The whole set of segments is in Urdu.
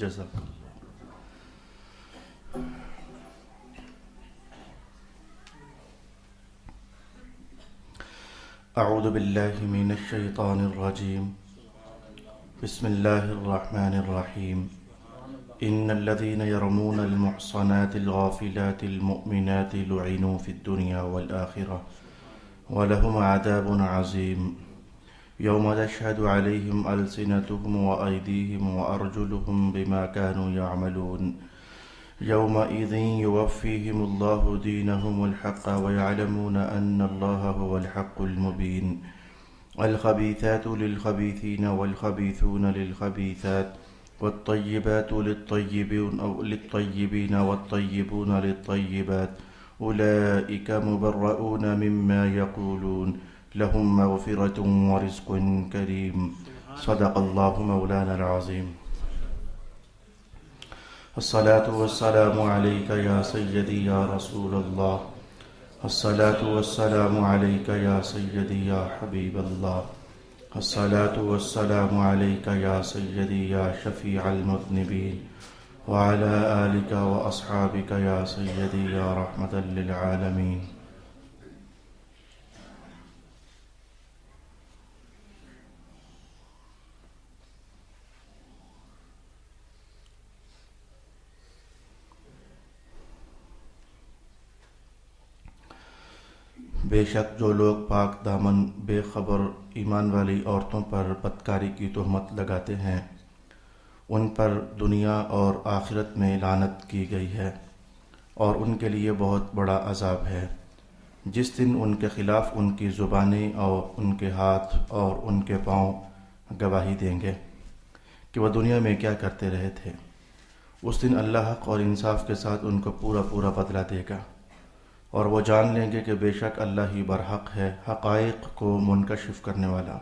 جزاک اعوذ باللہ من الشیطان الرجیم بسم اللہ الرحمن الرحیم ان الذين يرمون المحصنات الغافلات المؤمنات لعنوا في الدنيا والآخرة ولهم عذاب عظيم يوم تشهد عليهم ألسنتهم وأيديهم وأرجلهم بما كانوا يعملون يومئذ يوفيهم الله دينهم الحق ويعلمون أن الله هو الحق المبين الخبيثات للخبيثين والخبيثون للخبيثات والطيبات للطيبين والطيبون للطيبات أولئك مبرؤون مما يقولون لهم مغفرة ورزق كريم صدق الله مولانا العظيم الصلاة والسلام عليك يا سيدي يا رسول الله الصلاة والسلام عليك يا سيدي يا حبيب الله الصلاة والسلام عليك يا سيدي يا شفيع المذنبين وعلى آلك وأصحابك يا سيدي يا رحمة للعالمين بے شک جو لوگ پاک دامن بے خبر ایمان والی عورتوں پر بدکاری کی تہمت لگاتے ہیں ان پر دنیا اور آخرت میں لعنت کی گئی ہے اور ان کے لیے بہت بڑا عذاب ہے جس دن ان کے خلاف ان کی زبانیں اور ان کے ہاتھ اور ان کے پاؤں گواہی دیں گے کہ وہ دنیا میں کیا کرتے رہے تھے۔ اس دن اللہ حق اور انصاف کے ساتھ ان کو پورا بدلہ دے گا اور وہ جان لیں گے کہ بے شک اللہ ہی برحق ہے، حقائق کو منکشف کرنے والا۔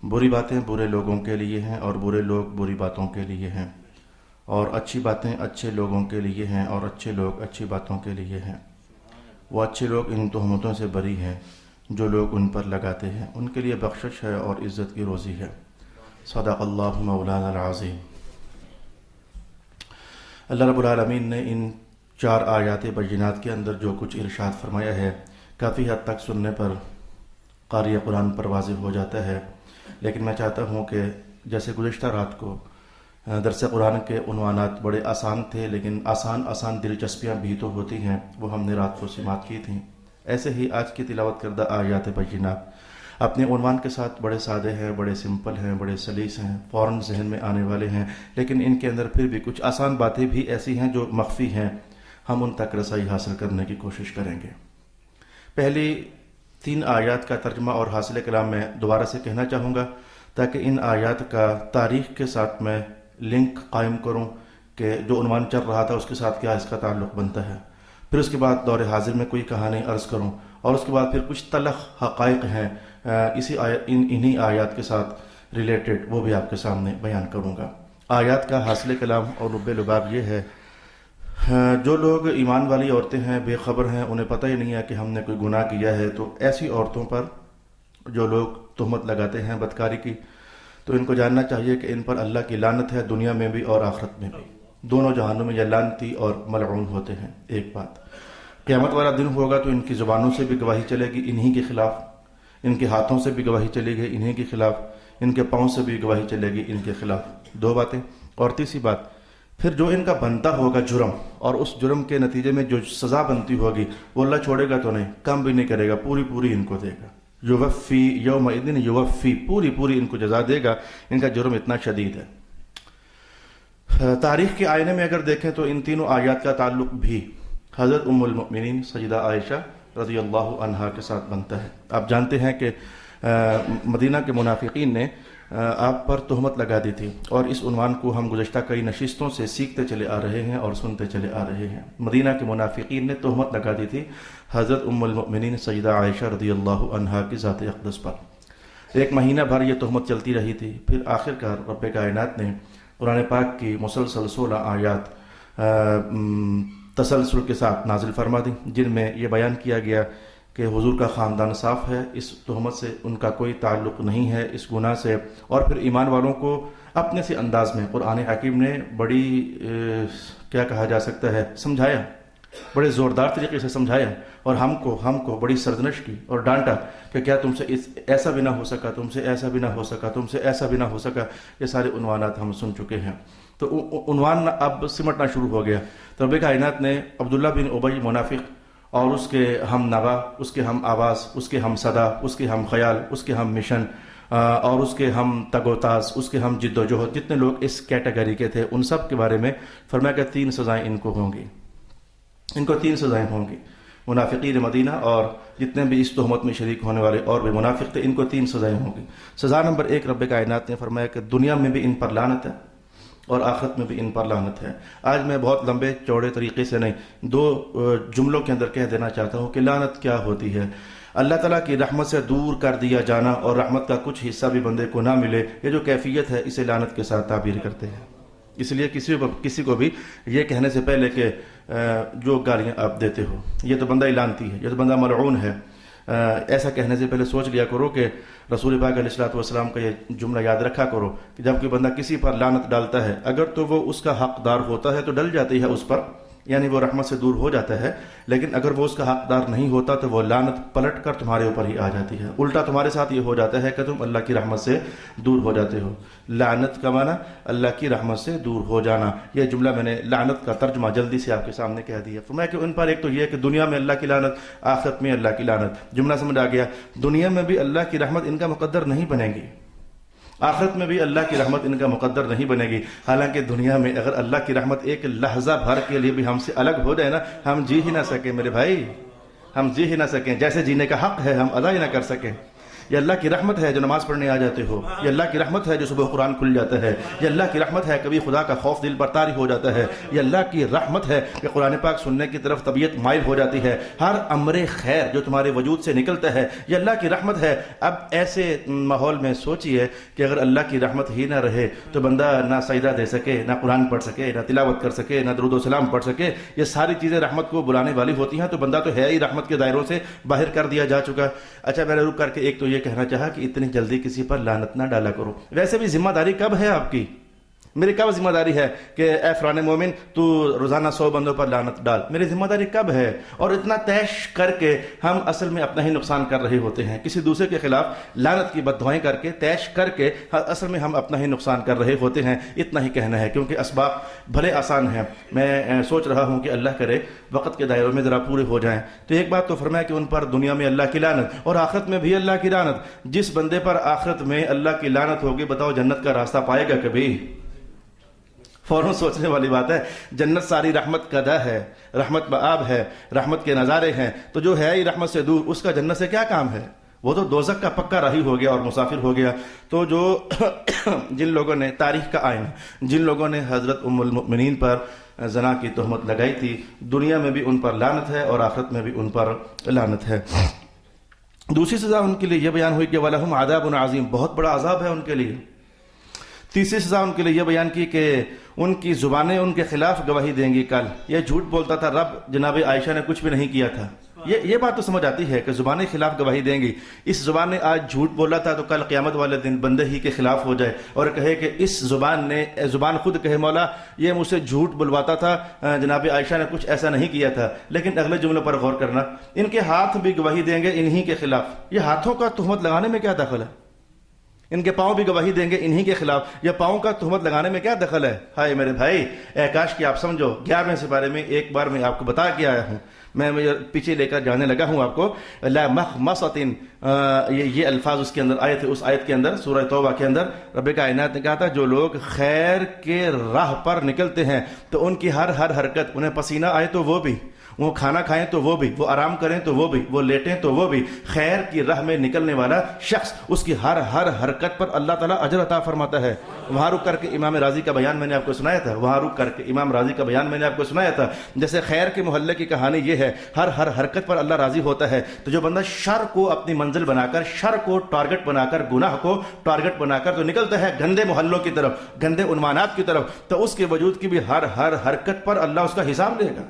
بری باتیں برے لوگوں کے لیے ہیں اور برے لوگ بری باتوں کے لیے ہیں، اور اچھی باتیں اچھے لوگوں کے لیے ہیں اور اچھے لوگ اچھی باتوں کے لیے ہیں۔ وہ اچھے لوگ ان تہمتوں سے بری ہیں جو لوگ ان پر لگاتے ہیں، ان کے لیے بخشش ہے اور عزت کی روزی ہے۔ صدق اللہ مولانا العظیم۔ اللہ رب العالمین نے ان 4 آیات بینات کے اندر جو کچھ ارشاد فرمایا ہے کافی حد تک سننے پر قاری قرآن پر واضح ہو جاتا ہے، لیکن میں چاہتا ہوں کہ جیسے گزشتہ رات کو درس قرآن کے عنوانات بڑے آسان تھے لیکن آسان دلچسپیاں بھی تو ہوتی ہیں، وہ ہم نے رات کو سماعت کی تھیں، ایسے ہی آج کی تلاوت کردہ آیات بینات اپنے عنوان کے ساتھ بڑے سادے ہیں، بڑے سمپل ہیں، بڑے سلیس ہیں، فوراً ذہن میں آنے والے ہیں، لیکن ان کے اندر پھر بھی کچھ آسان باتیں بھی ایسی ہیں جو مخفی ہیں، ہم ان تک رسائی حاصل کرنے کی کوشش کریں گے۔ پہلی 3 آیات کا ترجمہ اور حاصل کلام میں دوبارہ سے کہنا چاہوں گا تاکہ ان آیات کا تاریخ کے ساتھ میں لنک قائم کروں کہ جو عنوان چل رہا تھا اس کے ساتھ کیا اس کا تعلق بنتا ہے، پھر اس کے بعد دور حاضر میں کوئی کہانی عرض کروں، اور اس کے بعد پھر کچھ تلخ حقائق ہیں انہی آیات کے ساتھ ریلیٹڈ، وہ بھی آپ کے سامنے بیان کروں گا۔ آیات کا حاصل کلام اور لب لباب یہ ہے، جو لوگ ایمان والی عورتیں ہیں، بے خبر ہیں، انہیں پتہ ہی نہیں ہے کہ ہم نے کوئی گناہ کیا ہے، تو ایسی عورتوں پر جو لوگ تہمت لگاتے ہیں بدکاری کی، تو ان کو جاننا چاہیے کہ ان پر اللہ کی لعنت ہے، دنیا میں بھی اور آخرت میں بھی، دونوں جہانوں میں یہ لعنتی اور ملعون ہوتے ہیں۔ ایک بات، قیامت والا دن ہوگا تو ان کی زبانوں سے بھی گواہی چلے گی انہی کے خلاف، ان کے ہاتھوں سے بھی گواہی چلے گی انہی کے خلاف، ان کے پاؤں سے بھی گواہی چلے گی ان کے خلاف۔ 2 باتیں، اور تیسری بات، پھر جو ان کا بنتا ہوگا جرم، اور اس جرم کے نتیجے میں جو سزا بنتی ہوگی وہ اللہ چھوڑے گا تو نہیں، کم بھی نہیں کرے گا، پوری ان کو دے گا۔ یوفی یومئذ یوفی، پوری ان کو جزا دے گا، ان کا جرم اتنا شدید ہے۔ تاریخ کے آئینے میں اگر دیکھیں تو ان تینوں آیات کا تعلق بھی حضرت ام المؤمنین سیدہ عائشہ رضی اللہ عنہا کے ساتھ بنتا ہے۔ آپ جانتے ہیں کہ مدینہ کے منافقین نے آپ پر تہمت لگا دی تھی، اور اس عنوان کو ہم گزشتہ کئی نشستوں سے سیکھتے چلے آ رہے ہیں اور سنتے چلے آ رہے ہیں۔ مدینہ کے منافقین نے تہمت لگا دی تھی حضرت ام المؤمنین سیدہ عائشہ رضی اللہ عنہا کی ذات اقدس پر۔ 1 مہینہ بھر یہ تہمت چلتی رہی تھی، پھر آخرکار رب کائنات نے قرآن پاک کی مسلسل 16 آیات تسلسل کے ساتھ نازل فرما دی، جن میں یہ بیان کیا گیا کہ کہ حضور کا خاندان صاف ہے، اس تہمت سے ان کا کوئی تعلق نہیں ہے، اس گناہ سے. اور پھر ایمان والوں کو اپنے سے انداز میں قرآن حکیم نے بڑی کیا کہا جا سکتا ہے سمجھایا، بڑے زوردار طریقے سے سمجھایا، اور ہم کو بڑی سرزنش کی اور ڈانٹا کہ کیا تم سے ایسا بھی نہ ہو سکا، تم سے ایسا بھی نہ ہو سکا، تم سے ایسا بھی نہ ہو سکا. یہ سارے عنوانات ہم سن چکے ہیں. تو عنوان اب سمٹنا شروع ہو گیا. تو رب کائنات نے عبداللہ بن ابی منافق اور اس کے ہم نوا، اس کے ہم آواز، اس کے ہم صدا، اس کے ہم خیال، اس کے ہم مشن، اور اس کے ہم تگ و تاز، اس کے ہم جد و جہد، جتنے لوگ اس کیٹیگری کے تھے ان سب کے بارے میں فرمایا کہ 3 سزائیں ان کو ہوں گی. ان کو 3 سزائیں ہوں گی. منافقین مدینہ اور جتنے بھی اس تہمت میں شریک ہونے والے اور بھی منافق تھے، ان کو 3 سزائیں ہوں گی. سزا نمبر 1 رب کائنات نے فرمایا کہ دنیا میں بھی ان پر لعنت ہے اور آخرت میں بھی ان پر لعنت ہے. آج میں بہت لمبے چوڑے طریقے سے نہیں، 2 جملوں کے اندر کہہ دینا چاہتا ہوں کہ لعنت کیا ہوتی ہے. اللہ تعالیٰ کی رحمت سے دور کر دیا جانا اور رحمت کا کچھ حصہ بھی بندے کو نہ ملے، یہ جو کیفیت ہے اسے لعنت کے ساتھ تعبیر کرتے ہیں. اس لیے کسی کو بھی یہ کہنے سے پہلے کہ جو گالیاں آپ دیتے ہو یہ تو بندہ لعنتی ہے، یہ تو بندہ ملعون ہے، ایسا کہنے سے پہلے سوچ لیا کرو کہ رسول پاک علیہ الصلوۃ والسلام کا یہ جملہ یاد رکھا کرو کہ جب کوئی بندہ کسی پر لعنت ڈالتا ہے، اگر تو وہ اس کا حقدار ہوتا ہے تو ڈل جاتی ہے اس پر، یعنی وہ رحمت سے دور ہو جاتا ہے. لیکن اگر وہ اس کا حقدار نہیں ہوتا تو وہ لعنت پلٹ کر تمہارے اوپر ہی آ جاتی ہے. الٹا تمہارے ساتھ یہ ہو جاتا ہے کہ تم اللہ کی رحمت سے دور ہو جاتے ہو. لعنت کا معنی اللہ کی رحمت سے دور ہو جانا. یہ جملہ میں نے لعنت کا ترجمہ جلدی سے آپ کے سامنے کہہ دیا. فرمایا کہ ان پر ایک تو یہ کہ دنیا میں اللہ کی لعنت، آخرت میں اللہ کی لعنت. جملہ سمجھ آ گیا. دنیا میں بھی اللہ کی رحمت ان کا مقدر نہیں بنے گی، آخرت میں بھی اللہ کی رحمت ان کا مقدر نہیں بنے گی. حالانکہ دنیا میں اگر اللہ کی رحمت ایک لحظہ بھر کے لیے بھی ہم سے الگ ہو جائے نا، ہم جی ہی نہ سکیں میرے بھائی، ہم جی ہی نہ سکیں. جیسے جینے کا حق ہے ہم ادا ہی نہ کر سکیں. یہ اللہ کی رحمت ہے جو نماز پڑھنے آ جاتے ہو، یہ اللہ کی رحمت ہے جو صبح قرآن کھل جاتا ہے، یہ اللہ کی رحمت ہے کبھی خدا کا خوف دل پر طاری ہو جاتا ہے، یہ اللہ کی رحمت ہے کہ قرآن پاک سننے کی طرف طبیعت مائل ہو جاتی ہے، ہر امر خیر جو تمہارے وجود سے نکلتا ہے یہ اللہ کی رحمت ہے. اب ایسے ماحول میں سوچئے کہ اگر اللہ کی رحمت ہی نہ رہے تو بندہ نہ سجدہ دے سکے، نہ قرآن پڑھ سکے، نہ تلاوت کر سکے، نہ درود و سلام پڑھ سکے. یہ ساری چیزیں رحمت کو بلانے والی ہوتی ہیں تو بندہ تو ہے ہی رحمت کے دائروں سے باہر کر دیا جا چکا. اچھا میں نے رک کر کے ایک تو یہ کہنا چاہا کہ اتنی جلدی کسی پر لعنت نہ ڈالا کرو. ویسے بھی ذمہ داری کب ہے آپ کی؟ میری کب ذمہ داری ہے کہ اے فلان مومن تو روزانہ 100 بندوں پر لعنت ڈال؟ میری ذمہ داری کب ہے؟ اور اتنا تیش کر کے ہم اصل میں اپنا ہی نقصان کر رہے ہوتے ہیں. کسی دوسرے کے خلاف لعنت کی بددعائیں کر کے تیش کر کے اصل میں ہم اپنا ہی نقصان کر رہے ہوتے ہیں. اتنا ہی کہنا ہے کیونکہ اسباب بھلے آسان ہیں. میں سوچ رہا ہوں کہ اللہ کرے وقت کے دائروں میں ذرا پورے ہو جائیں. تو ایک بات تو فرمایا کہ ان پر دنیا میں اللہ کی لعنت اور آخرت میں بھی اللہ کی لعنت. جس بندے پر آخرت میں اللہ کی لعنت ہوگی بتاؤ جنت کا راستہ پائے گا کبھی؟ فوراً سوچنے والی بات ہے. جنت ساری رحمت کا دہ ہے، رحمت بآب ہے، رحمت کے نظارے ہیں. تو جو ہے ہی رحمت سے دور اس کا جنت سے کیا کام ہے؟ وہ تو دوزخ کا پکا راہی ہو گیا اور مسافر ہو گیا. تو جو جن لوگوں نے تاریخ کا آئینہ، جن لوگوں نے حضرت ام المؤمنین پر زنا کی تہمت لگائی تھی، دنیا میں بھی ان پر لعنت ہے اور آخرت میں بھی ان پر لعنت ہے. دوسری سزا ان کے لیے یہ بیان ہوئی کہ وَلَهُمْ عَذَابٌ عَظِيمٌ، بہت بڑا عذاب ہے ان کے لیے. تیسری سزا ان کے لیے یہ بیان کی کہ ان کی زبانیں ان کے خلاف گواہی دیں گی. کل یہ جھوٹ بولتا تھا رب، جناب عائشہ نے کچھ بھی نہیں کیا تھا. یہ بات تو سمجھ آتی ہے کہ زبانیں خلاف گواہی دیں گی. اس زبان نے آج جھوٹ بولا تھا تو کل قیامت والے دن بندے ہی کے خلاف ہو جائے اور کہے کہ اس زبان خود کہے مولا یہ مجھ سے جھوٹ بلواتا تھا، جناب عائشہ نے کچھ ایسا نہیں کیا تھا. لیکن اگلے جملے پر غور کرنا، ان کے ہاتھ بھی گواہی دیں گے انہی کے خلاف. یہ ہاتھوں کا تہمت لگانے میں کیا دخل ہے؟ ان کے پاؤں بھی گواہی دیں گے انہی کے خلاف. یہ پاؤں کا تہمت لگانے میں کیا دخل ہے؟ ہائے میرے بھائی، اے کاش کہ آپ سمجھو. 11ویں سپارے میں ایک بار میں آپ کو بتا کے آیا ہوں، میں پیچھے لے کر جانے لگا ہوں آپ کو. لا مخمصۃ، یہ الفاظ اس کے اندر آئے تھے. اس آیت کے اندر سورہ توبہ کے اندر رب کائنات نے کہا تھا جو لوگ خیر کے راہ پر نکلتے ہیں تو ان کی ہر حرکت، انہیں پسینہ آئے تو وہ بھی، وہ کھانا کھائیں تو وہ بھی، وہ آرام کریں تو وہ بھی، وہ لیٹیں تو وہ بھی، خیر کی راہ میں نکلنے والا شخص اس کی ہر حرکت پر اللہ تعالیٰ اجر عطا فرماتا ہے. وہاں رک کر کے امام راضی کا بیان میں نے آپ کو سنایا تھا. جیسے خیر کے محلے کی کہانی یہ ہے، ہر حرکت پر اللہ راضی ہوتا ہے. تو جو بندہ شر کو اپنی منزل بنا کر، شر کو ٹارگٹ بنا کر، گناہ کو ٹارگٹ بنا کر تو نکلتا ہے گندے محلوں کی طرف، گندے عنوانات کی طرف، تو اس کے وجود کی بھی ہر حرکت پر اللہ اس کا حساب لے گا.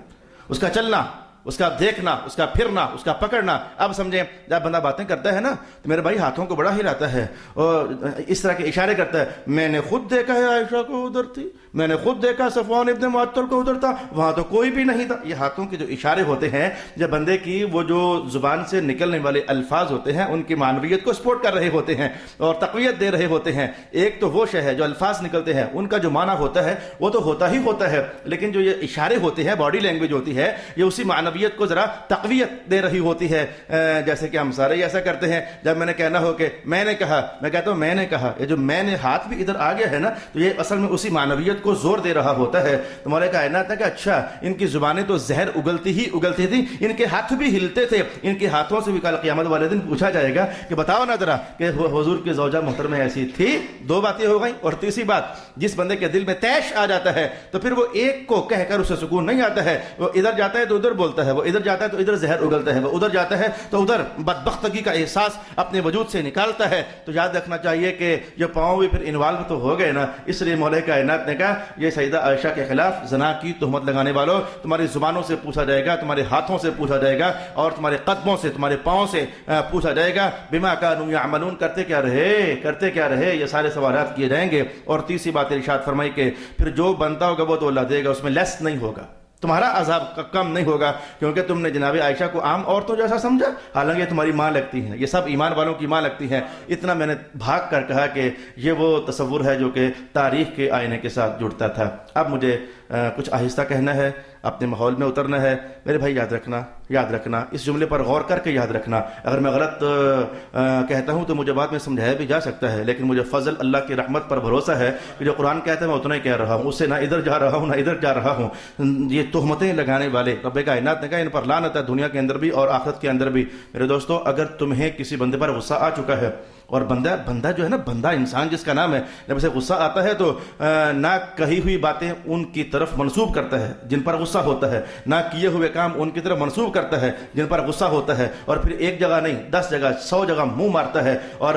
اس کا چلنا، اس کا دیکھنا، اس کا پھرنا، اس کا پکڑنا. اب سمجھیں جب بندہ باتیں کرتا ہے نا تو میرے بھائی ہاتھوں کو بڑا ہلاتا ہے اور اس طرح کے اشارے کرتا ہے. میں نے خود دیکھا ہے عائشہ کو ادھر تھی، میں نے خود دیکھا صفوان ابن معطل کو ادھر تھا، وہاں تو کوئی بھی نہیں تھا. یہ ہاتھوں کے جو اشارے ہوتے ہیں جب بندے کی وہ جو زبان سے نکلنے والے الفاظ ہوتے ہیں ان کی معنویت کو سپورٹ کر رہے ہوتے ہیں اور تقویت دے رہے ہوتے ہیں. ایک تو وہ شے ہے جو الفاظ نکلتے ہیں ان کا جو معنی ہوتا ہے وہ تو ہوتا ہی ہوتا ہے، لیکن جو یہ اشارے ہوتے ہیں، باڈی لینگویج ہوتی ہے، یہ اسی معنویت کو ذرا تقویت دے رہی ہوتی ہے. جیسے کہ ہم سارے ایسا کرتے ہیں، جب میں نے کہنا ہو کہ میں نے کہا، میں کہتا ہوں میں نے کہا، یہ جو میں نے ہاتھ بھی ادھر آ گیا ہے نا تو یہ اصل میں اسی معنویت کو زور دے رہا ہوتا ہے. تو مولا کائنات نے کہا اچھا ان کی زبانیں تو زہر اگلتی ہی اگلتی تھی، ان کے ہاتھ بھی ہلتے تھے، ان کے ہاتھوں سے بھی کل قیامت والے دن پوچھا جائے گا کہ بتاؤ نا ذرا کہ حضور کی زوجہ محترمہ ایسی تھی. دو باتیں ہو گئیں. اور تیسری بات، جس بندے کے دل میں تیش آ جاتا ہے تو پھر وہ ایک کو کہہ کر اسے سکون نہیں آتا ہے، وہ ادھر جاتا ہے تو ادھر بولتا ہے، وہ ادھر جاتا ہے تو ادھر زہر اگلتا ہے، وہ ادھر جاتا ہے تو ادھر بدبختگی کا احساس اپنے وجود سے نکالتا ہے. تو یاد رکھنا چاہیے کہ یہ پاؤں بھی پھر انوالو تو ہو گئے نا. اس لیے مولا کائنات نے کہا یہ سیدہ عائشہ کے خلاف زنا کی تہمت لگانے والوں، تمہاری زبانوں سے پوچھا جائے گا، تمہارے ہاتھوں سے پوچھا جائے گا اور تمہارے قدموں سے، تمہارے پاؤں سے پوچھا جائے گا. بما کانوا یعملون، کرتے کیا رہے، یہ سارے سوالات کیے جائیں گے. اور تیسری بات ارشاد فرمائی کہ پھر جو بنتا ہوگا وہ تو اللہ دے گا، اس میں لیس نہیں ہوگا، تمہارا عذاب کم نہیں ہوگا، کیونکہ تم نے جناب عائشہ کو عام عورتوں جیسا سمجھا، حالانکہ تمہاری ماں لگتی ہیں، یہ سب ایمان والوں کی ماں لگتی ہیں. اتنا میں نے بھاگ کر کہا کہ یہ وہ تصور ہے جو کہ تاریخ کے آئینے کے ساتھ جڑتا تھا. اب مجھے کچھ آہستہ کہنا ہے، اپنے ماحول میں اترنا ہے. میرے بھائی یاد رکھنا اس جملے پر غور کر کے یاد رکھنا. اگر میں غلط کہتا ہوں تو مجھے بعد میں سمجھایا بھی جا سکتا ہے، لیکن مجھے فضل اللہ کی رحمت پر بھروسہ ہے کہ جو قرآن کہتا ہے میں اتنا ہی کہہ رہا ہوں، اس سے نہ ادھر جا رہا ہوں نہ ادھر جا رہا ہوں. یہ تہمتیں لگانے والے رب کائنات نے کہا ان پر لعنت ہے، دنیا کے اندر بھی اور آخرت کے اندر بھی. میرے دوستو، اگر تمہیں کسی بندے پر غصہ آ چکا ہے، اور بندہ جو ہے نا، بندہ انسان جس کا نام ہے، جب اسے غصہ آتا ہے تو نہ کہی ہوئی باتیں ان کی طرف منسوب کرتا ہے جن پر غصہ ہوتا ہے، نہ کیے ہوئے کام ان کی طرف منسوب کرتا ہے جن پر غصہ ہوتا ہے، اور پھر ایک جگہ نہیں 10 جگہ 100 جگہ منہ مارتا ہے اور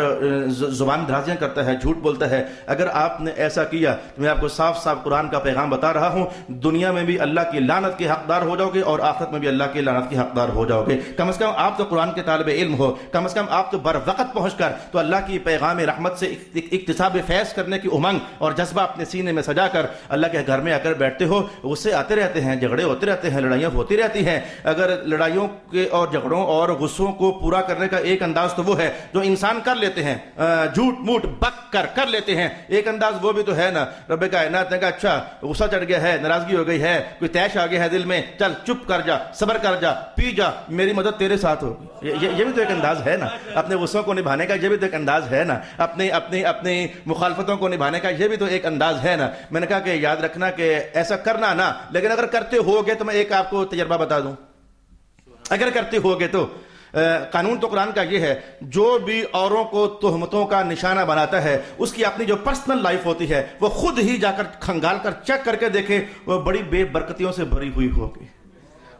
زبان درازیاں کرتا ہے، جھوٹ بولتا ہے. اگر آپ نے ایسا کیا تو میں آپ کو صاف صاف قرآن کا پیغام بتا رہا ہوں، دنیا میں بھی اللہ کی لعنت کے حقدار ہو جاؤ گے اور آخرت میں بھی اللہ کی لعنت کے حقدار ہو جاؤ گے. کم از کم آپ تو قرآن کے طالب علم ہو، کم از کم آپ تو بر وقت پہنچ کر تو اللہ کی پیغام رحمت سے اکتساب فیض کرنے کی امنگ اور جذبہ اپنے سینے میں سجا کر اللہ کے گھر میں آ کر بیٹھتے ہو. غصے آتے رہتے ہیں، جھگڑے ہوتے رہتے ہیں، لڑائیاں ہوتی رہتی ہیں. اگر لڑائیوں کے اور جھگڑوں اور غصوں کو پورا کرنے کا ایک انداز تو وہ ہے جو انسان کر لیتے ہیں، جھوٹ موٹ بک کر لیتے ہیں. ایک انداز وہ بھی تو ہے نا. رب کائنات نے کہا اچھا غصہ چڑھ گیا ہے، ناراضگی ہو گئی ہے، کوئی تیش آ گیا ہے دل میں، چل چپ کر جا، صبر کر جا، پی جا، میری مدد تیرے ساتھ ہوگی. یہ بھی تو ایک انداز ہے نا اپنے غصوں کو نبھانے کا. یہ بھی تو ایک انداز ہے نا اپنی مخالفتوں کو نبھانے کا. یہ بھی تو ایک انداز ہے نا. میں نے کہا کہ یاد رکھنا کہ ایسا کرنا نا، لیکن اگر کرتے ہوگے تو میں ایک آپ کو تجربہ بتا دوں. اگر کرتے ہوگے تو قانون تو قرآن کا یہ ہے، جو بھی اوروں کو تہمتوں کا نشانہ بناتا ہے اس کی اپنی جو پرسنل لائف ہوتی ہے وہ خود ہی جا کر کھنگال کر چیک کر کے دیکھے، وہ بڑی بے برکتیوں سے بھری ہوئی ہوگی.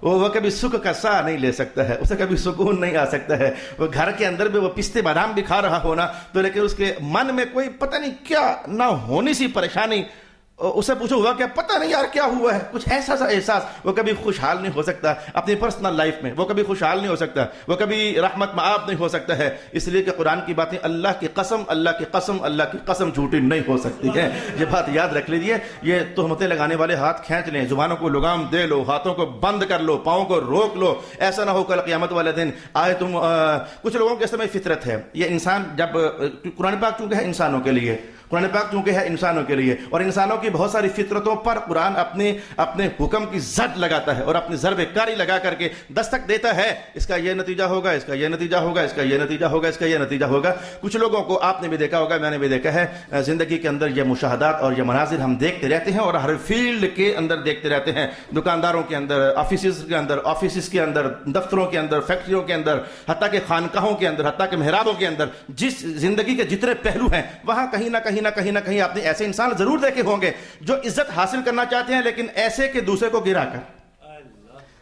وہ کبھی سکھ کا سا نہیں لے سکتا ہے، اسے کبھی سکون نہیں آ سکتا ہے. وہ گھر کے اندر بھی وہ پستے بادام بھی کھا رہا ہونا تو، لیکن اس کے من میں کوئی پتہ نہیں کیا نہ ہونی سی پریشانی. اسے پوچھو ہوا کیا، پتہ نہیں یار کیا ہوا ہے، کچھ ایسا سا احساس. وہ کبھی خوشحال نہیں ہو سکتا اپنی پرسنل لائف میں، وہ کبھی خوشحال نہیں ہو سکتا، وہ کبھی رحمت معاف نہیں ہو سکتا ہے. اس لیے کہ قرآن کی باتیں اللہ کی قسم جھوٹی نہیں ہو سکتی ہے. یہ بات یاد رکھ لیجیے. یہ تہمتیں لگانے والے ہاتھ کھینچ لیں، زبانوں کو لگام دے لو، ہاتھوں کو بند کر لو، پاؤں کو روک لو. ایسا نہ ہو کل قیامت والے دن آئے تم. کچھ لوگوں کے سمے فطرت ہے، یہ انسان جب قرآن پاک چونکہ ہے انسانوں کے لیے، قرآن پاک چونکہ ہے انسانوں کے لیے، اور انسانوں کی بہت ساری فطرتوں پر قرآن اپنے حکم کی زد لگاتا ہے اور اپنی ضرب کاری لگا کر کے دستک دیتا ہے. اس کا یہ نتیجہ ہوگا، اس کا یہ نتیجہ ہوگا، اس کا یہ نتیجہ ہوگا، اس کا یہ نتیجہ ہوگا. کچھ لوگوں کو آپ نے بھی دیکھا ہوگا، میں نے بھی دیکھا ہے، زندگی کے اندر یہ مشاہدات اور یہ مناظر ہم دیکھتے رہتے ہیں اور ہر فیلڈ کے اندر دیکھتے رہتے ہیں. دکانداروں کے اندر، آفیسز کے اندر، دفتروں کے اندر، فیکٹریوں کے اندر، حتیٰ کہ خانقاہوں کے اندر، حتیٰ کہ محرابوں کے اندر، جس زندگی کے جتنے پہلو ہیں وہاں کہیں نہ کہیں آپ نے ایسے انسان ضرور دیکھے ہوں گے جو عزت حاصل کرنا چاہتے ہیں لیکن ایسے کہ دوسرے کو گرا کر.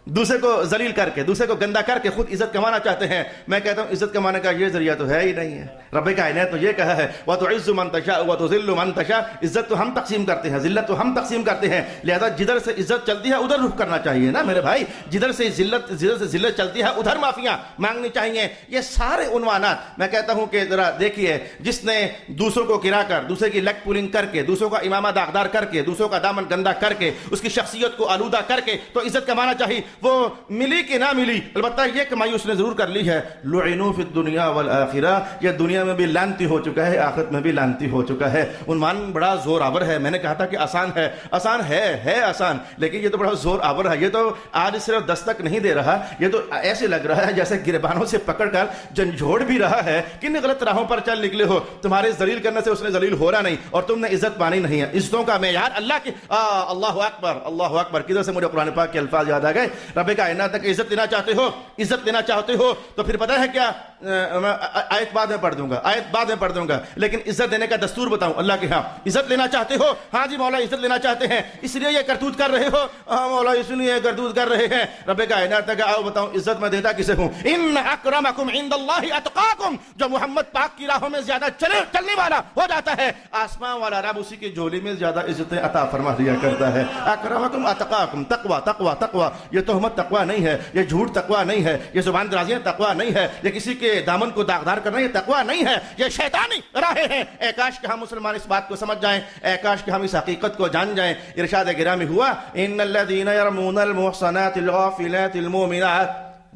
دوسرے کو ذلیل کر کے، دوسرے کو گندا کر کے خود عزت کمانا چاہتے ہیں۔ میں کہتا ہوں عزت کمانے کا یہ ذریعہ تو ہے ہی نہیں ہے۔ رب کائنات تو یہ کہا ہے وَتُعِزُّ مَن تَشَاءُ وَتُذِلُّ مَن تَشَاءُ، عزت تو ہم تقسیم کرتے ہیں، ذلت تو ہم تقسیم کرتے ہیں، لہذا جدھر سے عزت چلتی ہے ادھر رخ کرنا چاہیے نا میرے بھائی، جدھر سے ذلت چلتی ہے ادھر معافیاں مانگنی چاہیے۔ یہ سارے عنوانات میں کہتا ہوں کہ ذرا دیکھیے، جس نے دوسروں کو گرا کر، دوسرے کی لیگ پولنگ کر کے، دوسروں کا امامہ داغدار کر کے، دوسروں کا دامن گندا کر کے، اس کی شخصیت کو آلودہ کر کے تو عزت کمانا چاہیے، وہ ملی کہ نہ ملی، البتہ یہ کمائی اس نے ضرور کر لی ہے۔ لعنوا فی الدنیا والآخرہ، یہ دنیا میں بھی لعنتی ہو چکا ہے، آخرت میں بھی لعنتی ہو چکا ہے۔ عنوان بڑا زور آور ہے، میں نے کہا تھا کہ آسان ہے، آسان ہے آسان، لیکن یہ تو بڑا زور آور ہے۔ یہ تو آج صرف دستک نہیں دے رہا، یہ تو ایسے لگ رہا ہے جیسے گریبانوں سے پکڑ کر جھنجھوڑ بھی رہا ہے۔ کن غلط راہوں پر چل نکلے ہو، تمہارے ذلیل کرنے سے اس نے ذلیل ہو رہا نہیں اور تم نے عزت پانی نہیں ہے۔ عزتوں کا معیار اللہ کی اللہ اکبر، اللہ اکبر، کدھر سے مجھے قرآن پاک کے الفاظ یاد آ گئے۔ رب کائنات تک عزت لینا چاہتے ہو، عزت لینا چاہتے ہو تو پھر پتہ ہے کیا، آیت بعد میں پڑھ دوں گا، آیت بعد میں پڑھ دوں گا، لیکن عزت دینے کا دستور بتاؤں اللہ کے ہاں۔ عزت لینا چاہتے ہو، ہاں جی مولا عزت لینا چاہتے ہیں، اس لیے یہ کرتوت کر رہے ہو، ہاں مولا اس لیے کرتوت کر رہے ہیں۔ رب کائنات تک آؤ بتاؤں عزت میں دیتا کسے ہوں؟ ان اکرمکم عند اللہ اتقاکم، جو محمد پاک کی راہوں میں زیادہ چلنے والا ہو جاتا ہے، آسمان والا رب اسی کی جھولی میں زیادہ عزتیں عطا فرما دیا کرتا ہے۔ اکرمکم اتقاکم، تقوی تقوی تقوی، یہ تہمت تقوی نہیں ہے، یہ جھوٹ تقوی نہیں ہے، یہ زبان درازیاں تقوی نہیں ہے، یہ کسی کے دامن کو داغدار کرنا یہ تقوی نہیں ہے، یہ شیطانی راہیں ہیں۔ اے کاش کہ ہم مسلمان اس بات کو سمجھ جائیں، اے کاش کہ ہم اس حقیقت کو جان جائیں۔ ارشاد گرامی ہوا ان الذین یرمون المحصنات الغافلات المؤمنات،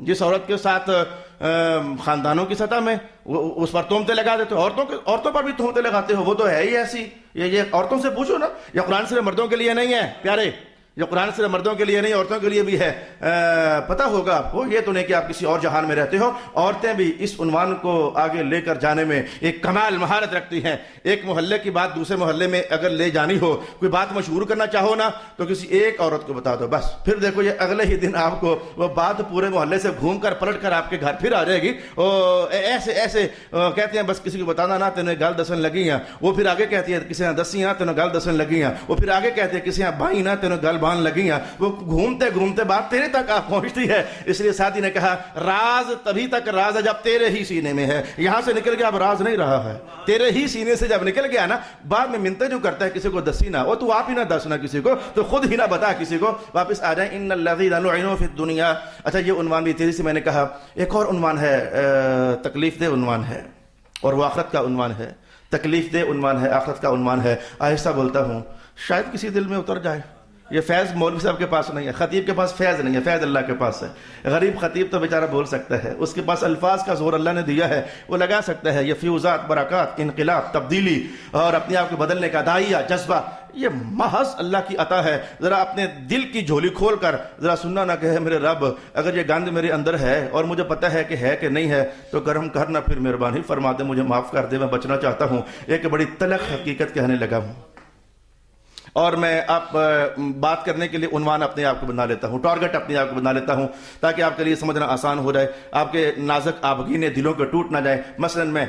جس عورت کے ساتھ خاندانوں کی سطح میں اس پر تہمتیں لگا دیتے ہو، عورتوں پر بھی تہمتیں لگاتے ہو، وہ تو ہے ہی ایسی، یہ عورتوں سے پوچھو نا، یہ قرآن صرف مردوں کے لیے نہیں ہے پیارے، یہ قرآن صرف مردوں کے لیے نہیں عورتوں کے لیے بھی ہے۔ پتہ ہوگا آپ کو، یہ تو نہیں کہ آپ کسی اور جہان میں رہتے ہو، عورتیں بھی اس عنوان کو آگے لے کر جانے میں ایک کمال مہارت رکھتی ہیں۔ ایک محلے کی بات دوسرے محلے میں اگر لے جانی ہو، کوئی بات مشہور کرنا چاہو نا تو کسی ایک عورت کو بتا دو بس، پھر دیکھو یہ اگلے ہی دن آپ کو وہ بات پورے محلے سے گھوم کر پلٹ کر آپ کے گھر پھر آ جائے گی۔ ایسے کہتے ہیں بس کسی کو بتانا نہ تینوں گال دسن لگی ہیں، وہ پھر آگے کہتی ہے کسی یہاں دسی ہیں تینوں گال دسن لگی ہیں، وہ پھر آگے کہتے ہیں کسی یہاں بھائی نہ تینوں گال بان لگی ہیں، وہ گھومتے گھومتے بات تیرے تک آپ پہنچتی ہے۔ اس لیے ساتھی نے کہا راز تبھی تک راز ہے جب تیرے ہی سینے میں ہے، یہاں سے نکل گیا اب راز نہیں رہا ہے، تیرے ہی سینے سے جب نکل گیا نا، بعد میں منتیں جو کرتا ہے کسی کو دسی نہ، وہ تو آپ ہی نہ دسنا کسی کو، تو خود ہی نہ بتا کسی کو، واپس آ جائیں ان الذین لعنوا فی الدنیا۔ اچھا یہ عنوان بھی تیزی سے میں نے کہا، ایک اور عنوان ہے، تکلیف دہ عنوان ہے اور وہ آخرت کا عنوان ہے، تکلیف دہ عنوان ہے، آخرت کا عنوان ہے۔ آہستہ بولتا ہوں شاید کسی دل میں اتر جائے، یہ فیض مولوی صاحب کے پاس نہیں ہے، خطیب کے پاس فیض نہیں ہے، فیض اللہ کے پاس ہے۔ غریب خطیب تو بیچارہ بول سکتا ہے، اس کے پاس الفاظ کا زور اللہ نے دیا ہے، وہ لگا سکتا ہے، یہ فیوزات، برکات، انقلاب، تبدیلی اور اپنے آپ کو بدلنے کا داعیہ، جذبہ، یہ محض اللہ کی عطا ہے۔ ذرا اپنے دل کی جھولی کھول کر ذرا سننا نہ کہے میرے رب اگر یہ گند میرے اندر ہے اور مجھے پتہ ہے کہ نہیں ہے تو کرم کرنا، پھر مہربانی فرما دے، مجھے معاف کر دے، میں بچنا چاہتا ہوں۔ ایک بڑی تلخ حقیقت کہنے لگا ہوں اور میں آپ بات کرنے کے لیے عنوان اپنے آپ کو بنا لیتا ہوں، ٹارگٹ اپنے آپ کو بنا لیتا ہوں تاکہ آپ کے لیے سمجھنا آسان ہو جائے، آپ کے نازک آبگینے دلوں کو ٹوٹ نہ جائے۔ مثلاً میں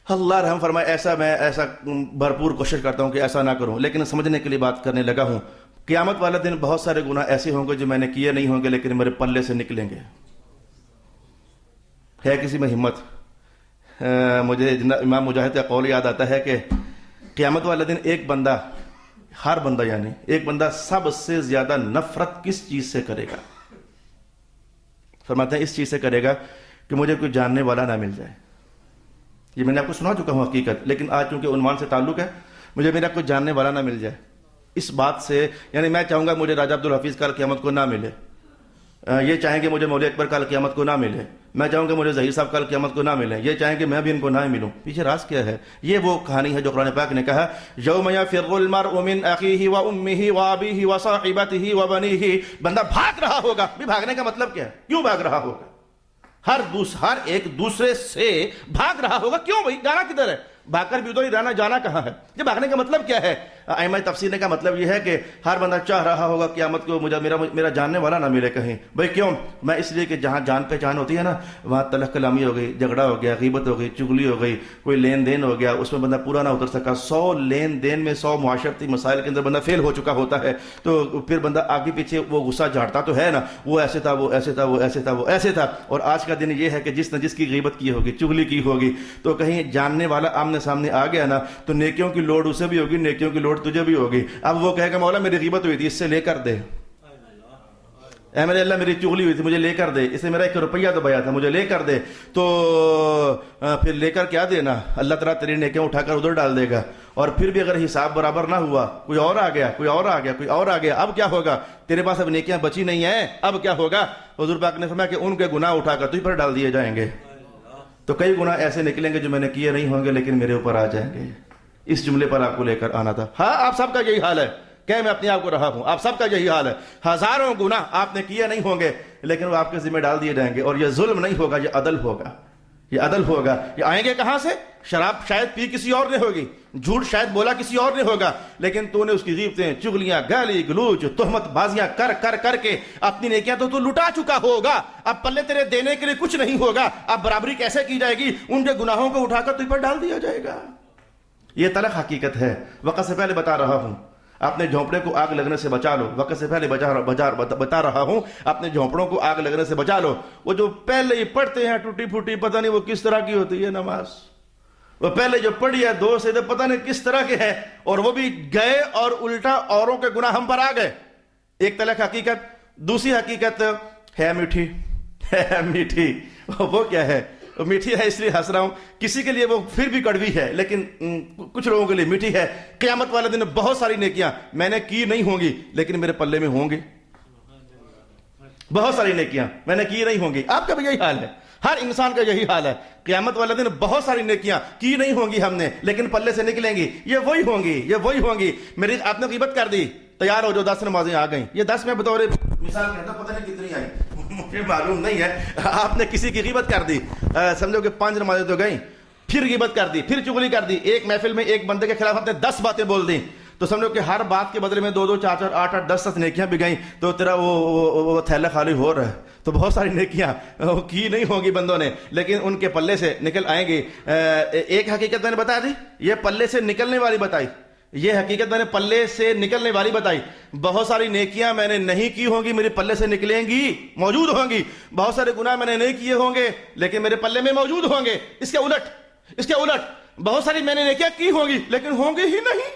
اللہ رحم فرمائے ایسا بھرپور کوشش کرتا ہوں کہ ایسا نہ کروں، لیکن سمجھنے کے لیے بات کرنے لگا ہوں۔ قیامت والا دن بہت سارے گناہ ایسے ہوں گے جو میں نے کیے نہیں ہوں گے لیکن میرے پلے سے نکلیں گے۔ ہے کسی میں ہمت؟ مجھے امام مجاہد کا قول یاد آتا ہے کہ قیامت والا دن ایک بندہ، ہر بندہ یعنی ایک بندہ سب سے زیادہ نفرت کس چیز سے کرے گا؟ فرماتے ہیں اس چیز سے کرے گا کہ مجھے کوئی جاننے والا نہ مل جائے۔ یہ میں نے آپ کو سنا چکا ہوں حقیقت، لیکن آج چونکہ عنوان سے تعلق ہے، مجھے میرا کوئی جاننے والا نہ مل جائے۔ اس بات سے یعنی میں چاہوں گا مجھے راجہ عبدالحفیظ کل قیامت کو نہ ملے، یہ چاہیں کہ مجھے مولوی اکبر کل قیامت کو نہ ملے، میں چاہوں گا مجھے ظہیر صاحب کل قیامت کو نہ ملے، یہ چاہیں کہ میں بھی ان کو نہ ملوں۔ پیچھے راز کیا ہے؟ یہ وہ کہانی ہے جو قرآن پاک نے کہا یوم یفر المرء من اخیہ وامہ وابیہ وصاحبتہ وبنیہ، بندہ بھاگ رہا ہوگا۔ بھی بھاگنے کا مطلب کیا ہے؟ کیوں بھاگ رہا ہوگا؟ ہر ایک دوسرے سے بھاگ رہا ہوگا، کیوں بھائی؟ جانا کدھر ہے؟ بھاگ کر بھی تو ہی رہنا، جانا کہاں ہے؟ یہ بھاگنے کا مطلب کیا ہے؟ ائمہ تفسیر کا مطلب یہ ہے کہ ہر بندہ چاہ رہا ہوگا قیامت کو مجھے میرا جاننے والا نہ ملے کہیں. بھائی کیوں؟ میں اس لیے کہ جہاں جان پہچان ہوتی ہے نا وہاں تلخ کلامی ہو گئی, جھگڑا ہو گیا, غیبت ہو گئی, چغلی ہو گئی, کوئی لین دین ہو گیا, اس میں بندہ پورا نہ اتر سکا. 100 لین دین میں 100 معاشرتی مسائل کے اندر بندہ فیل ہو چکا ہوتا ہے, تو پھر بندہ آگے پیچھے وہ غصہ جھاڑتا تو ہے نا, وہ ایسے تھا, وہ ایسے تھا, وہ ایسے تھا, وہ ایسے تھا. اور آج کا دن یہ ہے کہ جس نے جس کی غیبت کی ہوگی, چغلی کی ہوگی, تو کہیں جاننے والا آمنے سامنے آ گیا نا تو نیکیوں کی لوڑ اسے بھی ہوگی, نیکیوں کی لوڑ تجھے بھی ہوگی. اب وہ کہے گا مولا میری غیبت ہوئی تھی, اس سے لے کر دے. اے میرے اللہ میری چغلی ہوئی تھی, مجھے لے کر دے. اس نے میرا 1 روپیہ تو بیا تھا, مجھے لے کر دے. تو پھر لے کر کیا دینا, اللہ تعالیٰ تیری نیکیاں اٹھا کر ادھر ڈال دے گا. اور پھر بھی اگر حساب برابر نہ ہوا, کوئی اور آ گیا, کوئی اور آ گیا, کوئی اور آ گیا, اب کیا ہوگا؟ تیرے پاس اب نیکیاں بچی نہیں ہیں, اب کیا ہوگا؟ حضور پاک نے فرمایا کہ ان کے گناہ اٹھا کر تجھ پر ڈال دیے جائیں گے. تو کئی گناہ ایسے نکلیں گے جو میں نے کیے نہیں ہوں گے لیکن میرے اوپر آ جائیں گے. اس جملے پر آپ کو لے کر آنا تھا. ہاں آپ سب کا یہی حال ہے, کہ میں اپنے آپ کو رہا ہوں, آپ سب کا یہی حال ہے. ہزاروں گناہ آپ نے کیے نہیں ہوں گے لیکن وہ آپ کے ذمہ ڈال دیے جائیں گے. اور یہ ظلم نہیں ہوگا, یہ عدل ہوگا, یہ عدل ہوگا. یہ آئیں گے کہاں سے؟ شراب شاید پی کسی اور نے ہوگی, جھوٹ شاید بولا کسی اور نے ہوگا, لیکن تو نے اس کی غیبتیں, چغلیاں, گالی گلوچ, تہمت بازیاں کر کر کر کے اپنی نیکیاں تو لٹا چکا ہوگا. اب پلے تیرے دینے کے لیے کچھ نہیں ہوگا. اب برابری کیسے کی جائے گی؟ ان کے گناہوں کو اٹھا کر تجھ پر ڈال دیا جائے گا. یہ تلخ حقیقت ہے. وقت سے پہلے بتا رہا ہوں, اپنے جھونپڑے کو آگ لگنے سے بچا لو. وقت سے پہلے بتا رہا ہوں, اپنے جھونپڑوں کو آگ لگنے سے بچا لو. وہ جو پہلے ہی پڑھتے ہیں ٹوٹی پھوٹی, پتہ نہیں وہ کس طرح کی ہوتی ہے نماز. وہ پہلے جو پڑھی ہے 2 سے پتہ نہیں کس طرح کے ہیں, اور وہ بھی گئے اور الٹا اوروں کے گناہ ہم پر آ گئے. ایک تلخ حقیقت. دوسری حقیقت ہے میٹھی, ہے میٹھی. وہ کیا ہے؟ میٹھی ہے اس لیے ہنس رہا ہوں, کسی کے لیے وہ پھر بھی کڑوی ہے لیکن کچھ لوگوں کے لیے میٹھی ہے. قیامت والے دن بہت ساری نیکیاں میں نے کی نہیں ہوں گی لیکن میرے پلے میں ہوں گی. بہت ساری نیکیاں میں نے کی نہیں ہوں گی. آپ کا بھی یہی حال ہے, ہر انسان کا یہی حال ہے. قیامت والے دن بہت ساری نیکیاں کی نہیں ہوں گی ہم نے لیکن پلے سے نکلیں گی. یہ وہی ہوں گی, یہ وہی ہوں گی. میری آپ نے غیبت کر دی, تیار ہو جو 10 نمازیں آ گئیں. یہ 10 میں بطور مثال کہتا پتہ نہیں کتنی آئی, مجھے معلوم نہیں ہے. آپ نے کسی کی غیبت کر دی, سمجھو کہ 5 نمازیں تو گئیں, پھر غیبت کر دی, پھر چغلی کر دی. ایک محفل میں ایک بندے کے خلاف آپ نے 10 باتیں بول دیں, تو سمجھو کہ ہر بات کے بدلے میں 2 2 4 4 8 8 10 10 نیکیاں بھی گئیں, تو تیرا وہ تھیلا خالی ہو رہا ہے. تو بہت ساری نیکیاں کی نہیں ہوں گی بندوں نے لیکن ان کے پلے سے نکل آئیں گی. ایک حقیقت میں نے بتا دی, یہ پلے سے نکلنے والی بتائی. یہ حقیقت میں نے پلے سے نکلنے والی بتائی. بہت ساری نیکیاں میں نے نہیں کی ہوں گی, میرے پلے سے نکلیں گی, موجود ہوں گی. بہت سارے گناہ میں نے نہیں کیے ہوں گے لیکن میرے پلے میں موجود ہوں گے. اس کے الٹ بہت ساری میں نے نیکیاں کی ہوں گی لیکن ہوں گے ہی نہیں.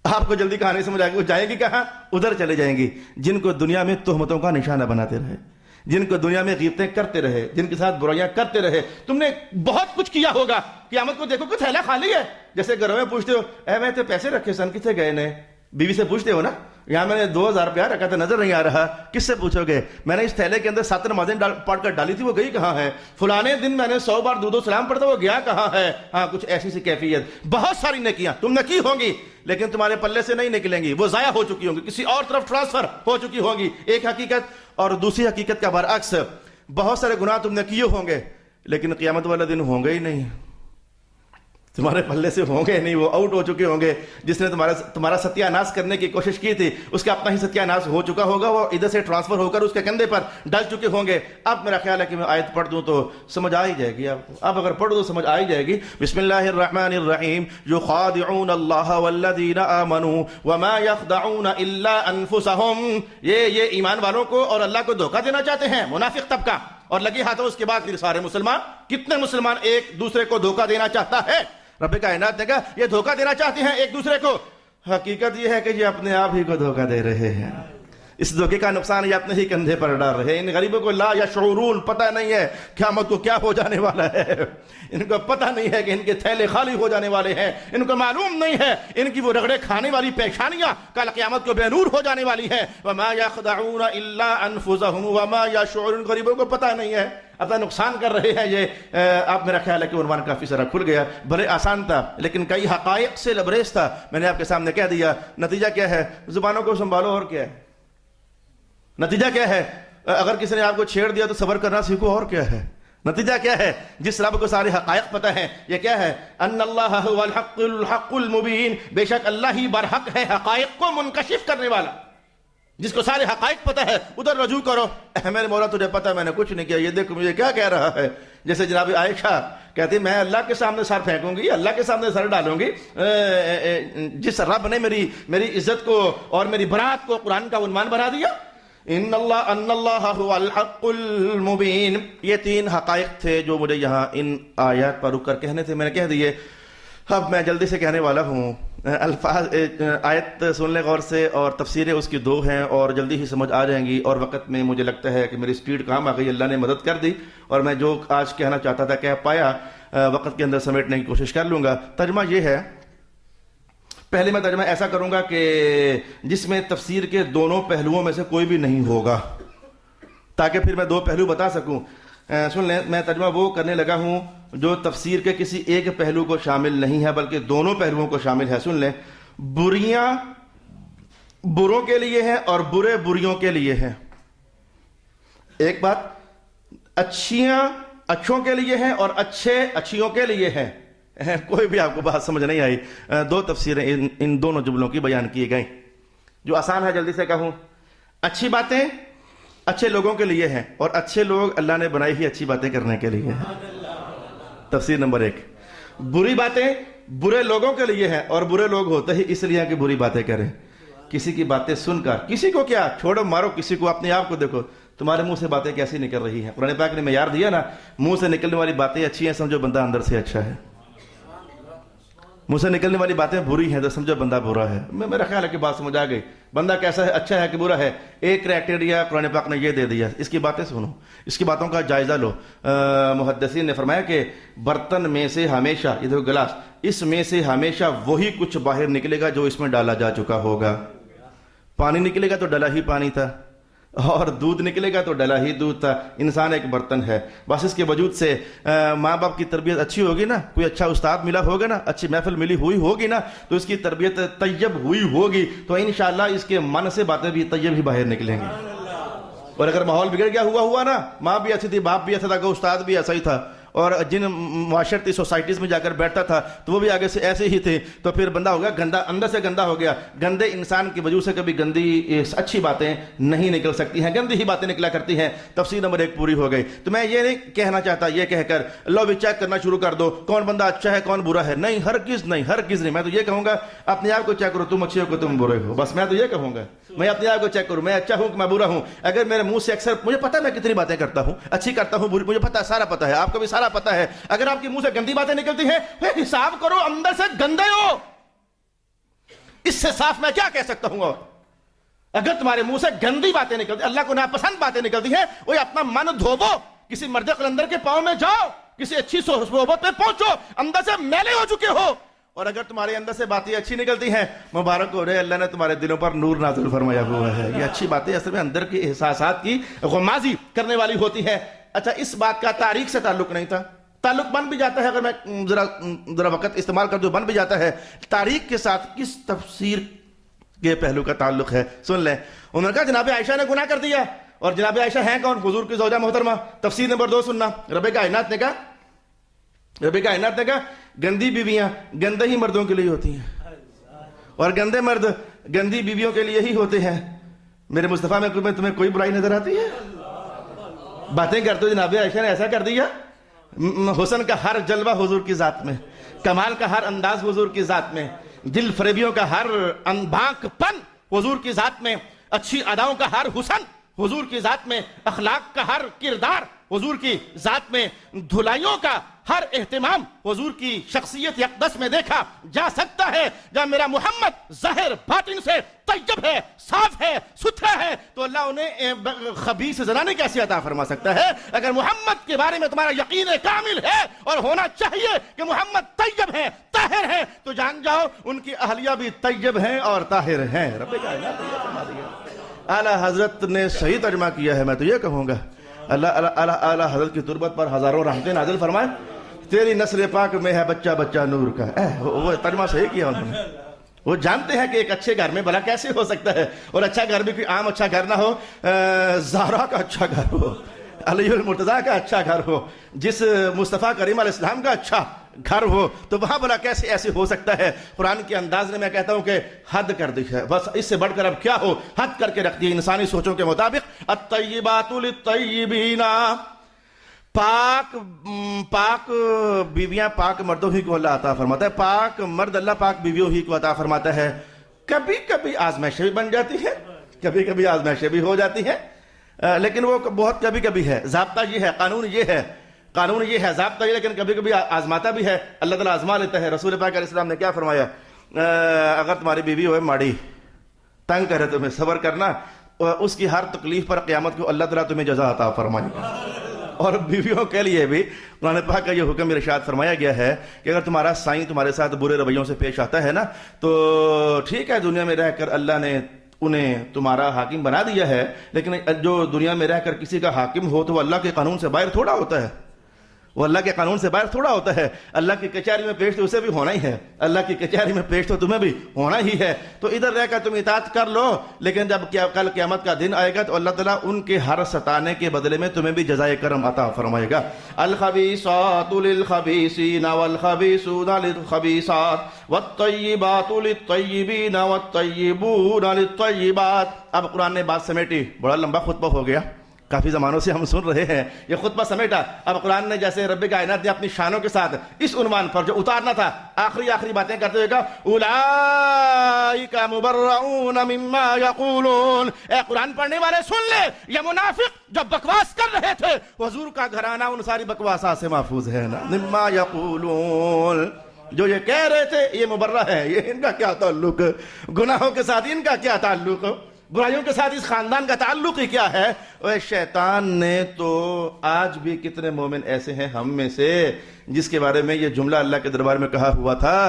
آپ کو جلدی کہانی سمجھ آئے گی, وہ جائیں گی کہاں؟ ادھر چلے جائیں گی جن کو دنیا میں تہمتوں کا نشانہ بناتے رہے, جن کو دنیا میں غیبتیں کرتے رہے, جن کے ساتھ برائیاں کرتے رہے. تم نے بہت کچھ کیا ہوگا, قیامت کو دیکھو کہ تھیلا خالی ہے. جیسے گھروں میں پوچھتے ہو, اے میں تو پیسے رکھے سن, کتنے گئے نے؟ بیوی سے پوچھتے ہو نا, یہاں میں نے 2000 روپیہ رکھا تھا, نظر نہیں آ رہا. کس سے پوچھو گے؟ میں نے اس تھیلے کے اندر 7 نمازیں پڑھ کر ڈالی تھی, وہ گئی کہاں ہے؟ فلانے دن میں نے 100 بار درود و سلام پڑھتا, وہ گیا کہاں ہے؟ ہاں کچھ ایسی سی کیفیت. بہت ساری نیکیاں تم نے کی ہوں گی لیکن تمہارے پلے سے نہیں نکلیں گی, وہ ضائع ہو چکی ہوں گی, کسی اور طرف ٹرانسفر ہو چکی ہوں گی. ایک حقیقت. اور دوسری حقیقت کا برعکس, بہت سارے گناہ تم نے کیے ہوں گے لیکن قیامت والا دن ہوں گے ہی نہیں, تمہارے پلے سے ہوں گے نہیں, وہ آؤٹ ہو چکے ہوں گے. جس نے تمہارا ستیہ ناش کرنے کی کوشش کی تھی اس کا اپنا ہی ستیہ ناش ہو چکا ہوگا, وہ ادھر سے ٹرانسفر ہو کر اس کے کندھے پر ڈل چکے ہوں گے. اب میرا خیال ہے کہ میں آیت پڑھ دوں تو سمجھ آ ہی جائے گی. اب اگر پڑھ دوں تو سمجھ آ ہی جائے گی. بسم اللہ الرحمن الرحیم. یخادعون اللہ والذین آمنوا وما یخدعون الا انفسهم. یہ ایمان والوں کو اور اللہ کو دھوکہ دینا چاہتے ہیں منافق طبقہ, اور لگی ہاتھوں اس کے بعد پھر سارے مسلمان. کتنے مسلمان ایک دوسرے کو دھوکہ دینا چاہتا ہے؟ رب کائنات نے کہا یہ دھوکہ دینا چاہتے ہیں ایک دوسرے کو. حقیقت یہ ہے کہ یہ اپنے آپ ہی کو دھوکہ دے رہے ہیں. اس دھوکے کا نقصان یہ اپنے ہی کندھے پر ڈال رہے ہیں. ان غریبوں کو لا یشعرون, پتہ نہیں ہے قیامت کو کیا ہو جانے والا ہے. ان کو پتہ نہیں ہے کہ ان کے تھیلے خالی ہو جانے والے ہیں. ان کو معلوم نہیں ہے ان کی وہ رگڑے کھانے والی پیشانیاں کل قیامت کو بے نور ہو جانے والی ہے. وما یخدعون الا انفسهم وما یشعرون. غریبوں کو پتہ نہیں ہے, اپنا نقصان کر رہے ہیں. یہ آپ میرا خیال ہے کہ عنوان کافی سارا کھل گیا. بڑے آسان تھا لیکن کئی حقائق سے لبریز تھا. میں نے آپ کے سامنے کہہ دیا. نتیجہ کیا ہے؟ زبانوں کو سنبھالو. اور کیا ہے نتیجہ؟ کیا ہے؟ اگر کسی نے آپ کو چھیڑ دیا تو صبر کرنا سیکھو. اور کیا ہے؟ نتیجہ کیا ہے؟ جس رب کو سارے حقائق پتہ ہیں، یہ کیا ہے؟ ان اللہ هو الحق المبین، بے شک اللہ ہی برحق ہے، حقائق کو منکشف کرنے والا۔ جس کو سارے حقائق پتہ ہے ادھر رجوع کرو۔ میرے مولا تجھے پتہ ہے میں نے کچھ نہیں کیا، یہ دیکھ مجھے کیا کہہ رہا ہے۔ جیسے جناب عائشہ کہتی میں اللہ کے سامنے سر پھینکوں گی، اللہ کے سامنے سر ڈالوں گی، جس رب نے میری عزت کو اور میری برات کو قرآن کا عنوان بنا دیا۔ ان اللہ هو الحق المبین، یہ تین حقائق تھے جو مجھے یہاں ان آیات پر رک کر کہنے تھے، میں نے کہہ دیے۔ اب میں جلدی سے کہنے والا ہوں، الفاظ آیت سن لیں غور سے، اور تفسیریں اس کی 2 ہیں اور جلدی ہی سمجھ آ جائیں گی، اور وقت میں مجھے لگتا ہے کہ میری سپیڈ کام آ گئی، اللہ نے مدد کر دی، اور میں جو آج کہنا چاہتا تھا کہہ پایا، وقت کے اندر سمیٹنے کی کوشش کر لوں گا۔ ترجمہ یہ ہے، پہلے میں ترجمہ ایسا کروں گا کہ جس میں تفسیر کے دونوں پہلوؤں میں سے کوئی بھی نہیں ہوگا، تاکہ پھر میں 2 پہلو بتا سکوں۔ سن لیں، میں ترجمہ وہ کرنے لگا ہوں جو تفسیر کے کسی ایک پہلو کو شامل نہیں ہے بلکہ دونوں پہلوؤں کو شامل ہے۔ سن لیں، بریاں بروں کے لیے ہیں اور برے بریوں کے لیے ہیں، ایک بات، اچھیاں اچھوں کے لیے ہیں اور اچھے اچھیوں کے لیے ہیں۔ کوئی بھی آپ کو بات سمجھ نہیں آئی، 2 تفسیریں ان دونوں جملوں کی بیان کی گئیں۔ جو آسان ہے جلدی سے کہوں، اچھی باتیں اچھے لوگوں کے لیے ہیں اور اچھے لوگ اللہ نے بنائی ہی اچھی باتیں کرنے کے لیے ہیں۔ تفسیر نمبر 1، بری باتیں برے لوگوں کے لیے ہیں اور برے لوگ ہوتے ہی اس لیے کہ بری باتیں کریں۔ کسی کی باتیں سن کر، کسی کو کیا چھوڑو مارو، کسی کو اپنے آپ کو دیکھو، تمہارے منہ سے باتیں کیسی نکل رہی ہیں۔ قرآن پاک نے معیار دیا نا، منہ سے نکلنے والی باتیں اچھی ہیں سمجھو بندہ اندر سے اچھا ہے، منہ سے نکلنے والی باتیں بری ہیں تو سمجھو بندہ برا ہے۔ میرا خیال ہے کہ بات سمجھ آ گئی، بندہ کیسا ہے، اچھا ہے کہ برا ہے، ایک کرائٹیریا قرآن پاک نے یہ دے دیا۔ اس کی باتیں سنو، اس کی باتوں کا جائزہ لو۔ محدثین نے فرمایا کہ برتن میں سے ہمیشہ، یہ دیکھو گلاس، اس میں سے ہمیشہ وہی کچھ باہر نکلے گا جو اس میں ڈالا جا چکا ہوگا۔ پانی نکلے گا تو ڈلا ہی پانی تھا، اور دودھ نکلے گا تو ڈلا ہی دودھ تھا۔ انسان ایک برتن ہے، بس اس کے وجود سے ماں باپ کی تربیت اچھی ہوگی نا، کوئی اچھا استاد ملا ہوگا نا، اچھی محفل ملی ہوئی ہوگی نا، تو اس کی تربیت طیب ہوئی ہوگی تو انشاءاللہ اس کے من سے باتیں بھی طیب ہی باہر نکلیں گی۔ اور اگر ماحول بگڑ گیا ہوا نا، ماں بھی اچھی تھی، باپ بھی اچھا تھا، کہ استاد بھی ایسا ہی تھا، اور جن معاشرتی سوسائٹیز میں جا کر بیٹھتا تھا تو وہ بھی آگے سے ایسے ہی تھے، تو پھر بندہ ہو گیا گندا، اندر سے گندا ہو گیا۔ گندے انسان کی وجہ سے کبھی گندی اچھی باتیں نہیں نکل سکتی ہیں، گندی ہی باتیں نکلا کرتی ہیں۔ تفسیر نمبر 1 پوری ہو گئی۔ تو میں یہ نہیں کہنا چاہتا یہ کہہ کر لو بھی چیک کرنا شروع کر دو کون بندہ اچھا ہے کون برا ہے، نہیں، ہرگز نہیں، ہرگز نہیں۔ میں تو یہ کہوں گا اپنے آپ کو چیک کرو، تم اچھے ہو کہ تم برے ہو، بس میں تو یہ کہوں گا، میں اپنے آپ کو چیک کروں، میں اچھا ہوں کہ میں برا ہوں۔ اگر میرے منہ سے اکثر، مجھے پتا ہے میں کتنی باتیں کرتا ہوں، اچھی کرتا ہوں بری، مجھے پتا ہے، سارا پتا ہے، آپ کو بھی سارا پتا ہے۔ اگر آپ کے منہ سے گندی باتیں نکلتی ہیں، پھر حساب کرو، اندر سے گندے ہو۔ اس سے صاف میں کیا کہہ سکتا ہوں؟ اور اگر تمہارے منہ سے گندی باتیں نکلتی، اللہ کو ناپسند باتیں نکلتی ہیں، وہ اپنا من دھوو، کسی مرد قلندر کے پاؤں میں جاؤ، کسی اچھی صحبت پہ پہنچو، اندر سے میلے ہو چکے ہو۔ اور اگر تمہارے اندر سے باتیں اچھی نکلتی ہیں، مبارک ہو رہے، اللہ نے تمہارے دلوں پر نور نازل فرمایا ہوا ہے۔ یہ اچھی باتیں اصل میں اندر کے احساسات کی غمازی کرنے والی ہوتی ہے۔ اچھا، اس بات کا تاریخ سے تعلق نہیں تھا، تعلق بن بھی جاتا ہے، اگر میں ذرا وقت استعمال کر دوں، بن بھی جاتا ہے۔ تاریخ کے ساتھ کس تفسیر کے پہلو کا تعلق ہے، سن لیں۔ انہوں نے کہا جناب عائشہ نے گناہ کر دیا، اور جناب عائشہ ہیں کون؟ حضور کی زوجہ محترمہ۔ تفسیر نمبر 2 سننا، رب کائنات نے کہا گندی بیویاں گندے ہی مردوں کے لیے ہوتی ہیں، اور گندے مرد گندی بیویوں کے لیے ہی ہوتے ہیں۔ میرے مصطفیٰ میں تمہیں کوئی برائی نظر آتی ہے؟ باتیں کرتے ہو جناب عائشہ نے ایسا کر دیا۔ حسن کا ہر جلوہ حضور کی ذات میں، کمال کا ہر انداز حضور کی ذات میں، دل فریبیوں کا ہر انباک پن حضور کی ذات میں، اچھی اداؤں کا ہر حسن حضور کی ذات میں، اخلاق کا ہر کردار حضور کی ذات میں، دھلائیوں کا ہر اہتمام حضور کی شخصیت اقدس میں دیکھا جا سکتا ہے۔ جب میرا محمد ظاہر باطن سے طیب ہے، صاف ہے، ستھرا ہے، تو اللہ انہیں خبیث زنانے کیسے عطا فرما سکتا ہے؟ اگر محمد کے بارے میں تمہارا یقین کامل ہے اور ہونا چاہیے کہ محمد طیب ہے، طاہر ہے، تو جان جاؤ ان کی اہلیہ بھی طیب ہیں اور طاہر ہیں۔ رب کائنات نے فرما دیا۔ اعلیٰ حضرت نے صحیح ترجمہ کیا ہے، میں تو یہ کہوں گا اللہ اعلیٰ حضرت کی تربت پر ہزاروں رحمتیں نازل فرمائے۔ تیری نسل پاک میں ہے بچہ بچہ نور کا، وہ ترجمہ صحیح کیا انہوں نے۔ وہ جانتے ہیں کہ ایک اچھے گھر میں بھلا کیسے ہو سکتا ہے، اور اچھا گھر بھی کوئی عام اچھا گھر نہ ہو، زہرا کا اچھا گھر ہو، علی المرتضیٰ کا اچھا گھر ہو، جس مصطفیٰ کریم علیہ السلام کا اچھا گھر ہو، تو وہاں بلا کیسے ایسے ہو سکتا ہے؟ قرآن کے انداز نے میں کہتا ہوں کہ حد کر دی ہے، بس اس سے بڑھ کر اب کیا ہو، حد کر کے رکھ دی انسانی سوچوں کے مطابق۔ الطیبات للطیبین، پاک بیویاں پاک مردوں ہی کو اللہ عطا فرماتا ہے، پاک مرد اللہ پاک بیویوں ہی کو عطا فرماتا ہے۔ کبھی کبھی آزمائشیں بھی بن جاتی ہے، کبھی کبھی آزمائشیں بھی ہو جاتی ہیں، لیکن وہ بہت کبھی کبھی ہے۔ ضابطہ یہ ہے، قانون یہ ہے، ضابطہ یہ، لیکن کبھی کبھی آزماتا بھی ہے، اللہ تعالیٰ آزما لیتا ہے۔ رسول پاک علیہ السلام نے کیا فرمایا؟ اگر تمہاری بیوی ہوئے ماڑی، تنگ کرے تمہیں، صبر کرنا، اس کی ہر تکلیف پر قیامت کو اللہ تعالیٰ تمہیں جزا عطا فرمائے گا۔ اور بیویوں کے لیے بھی قرآن پاک کا یہ حکم ارشاد فرمایا گیا ہے کہ اگر تمہارا سائیں تمہارے ساتھ برے رویوں سے پیش آتا ہے نا، تو ٹھیک ہے، دنیا میں رہ کر اللہ نے انہیں تمہارا حاکم بنا دیا ہے، لیکن جو دنیا میں رہ کر کسی کا حاکم ہو تو وہ اللہ کے قانون سے باہر تھوڑا ہوتا ہے، وہ اللہ کے قانون سے باہر تھوڑا ہوتا ہے۔ اللہ کی کچہری میں پیش تو اسے بھی ہونا ہی ہے، اللہ کی کچہری میں پیش تو تمہیں بھی ہونا ہی ہے۔ تو ادھر رہ کر تم اطاعت کر لو، لیکن جب کل قیامت کا دن آئے گا تو اللہ تعالیٰ ان کے ہر ستانے کے بدلے میں تمہیں بھی جزائے کرم عطا فرمائے گا۔ الخبیثات للخبیثین والخبیثون للخبیثات والطیبات للطیبین والطیبون للطیبات۔ اب قرآن نے بات سمیٹی، بڑا لمبا خطبہ ہو گیا، کافی زمانوں سے ہم سن رہے ہیں، یہ خطبہ سمیٹا۔ اب قرآن نے جیسے رب کائنات نے اپنی شانوں کے ساتھ اس عنوان پر جو اتارنا تھا، آخری باتیں کرتے ہوئے کہا اولئک مبرؤون مما یقولون۔ اے قرآن پڑھنے والے سن لے، یہ منافق جو بکواس کر رہے تھے، حضور کا گھرانہ ان ساری بکواسات سے محفوظ ہے نا۔ مما یقولون، جو یہ کہہ رہے تھے یہ مبرہ ہے، یہ ان کا کیا تعلق؟ گناہوں کے ساتھ ان کا کیا تعلق؟ برائیوں کے ساتھ اس خاندان کا تعلق ہی کیا ہے؟ شیطان نے تو آج بھی کتنے مومن ایسے ہیں ہم میں سے جس کے بارے میں یہ جملہ اللہ کے دربار میں کہا ہوا تھا،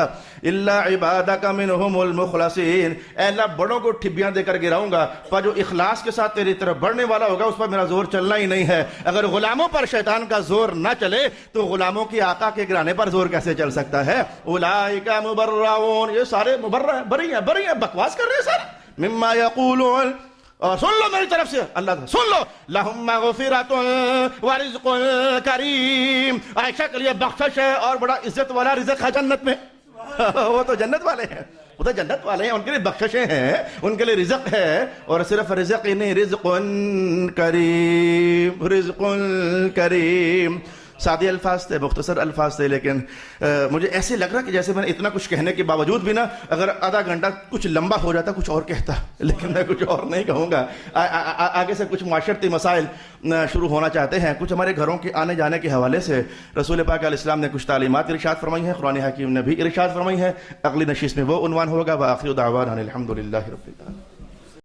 الا عبادک منہم المخلصین، اے اللہ بڑوں کو ٹھبیاں دے کر گراؤں گا، پر جو اخلاص کے ساتھ تیری طرف بڑھنے والا ہوگا اس پر میرا زور چلنا ہی نہیں ہے۔ اگر غلاموں پر شیطان کا زور نہ چلے تو غلاموں کی آقا کے گرانے پر زور کیسے چل سکتا ہے؟ اولئک مبرؤون، یہ سارے مبرہ ہیں، بری ہیں، بکواس کر رہے ہیں سارے۔ مما یقولون، اور سن لو میری طرف سے، اللہ سن لو، لہم مغفرۃ ورزق کریم، عائشہ کے لیے بخشش ہے اور بڑا عزت والا رزق ہے جنت میں۔ وہ تو جنت والے ہیں، وہ تو جنت والے ہیں، ان کے لیے بخششیں ہیں، ان کے لیے رزق ہے، اور صرف رزق ہی نہیں، رزق کریم، رزق کریم۔ سادے الفاظ تھے، مختصر الفاظ تھے، لیکن مجھے ایسے لگ رہا کہ جیسے میں نے اتنا کچھ کہنے کے باوجود بھی نا، اگر آدھا گھنٹہ کچھ لمبا ہو جاتا کچھ اور کہتا، لیکن میں کچھ اور نہیں کہوں گا۔ آگے سے کچھ معاشرتی مسائل شروع ہونا چاہتے ہیں، کچھ ہمارے گھروں کے آنے جانے کے حوالے سے رسول پاک علیہ السلام نے کچھ تعلیمات ارشاد فرمائی ہیں، قرآن حکیم نے بھی ارشاد فرمائی ہے۔ اگلی نشست میں وہ عنوان ہوگا، وآخر دعوانا الحمدللہ رب العالمین۔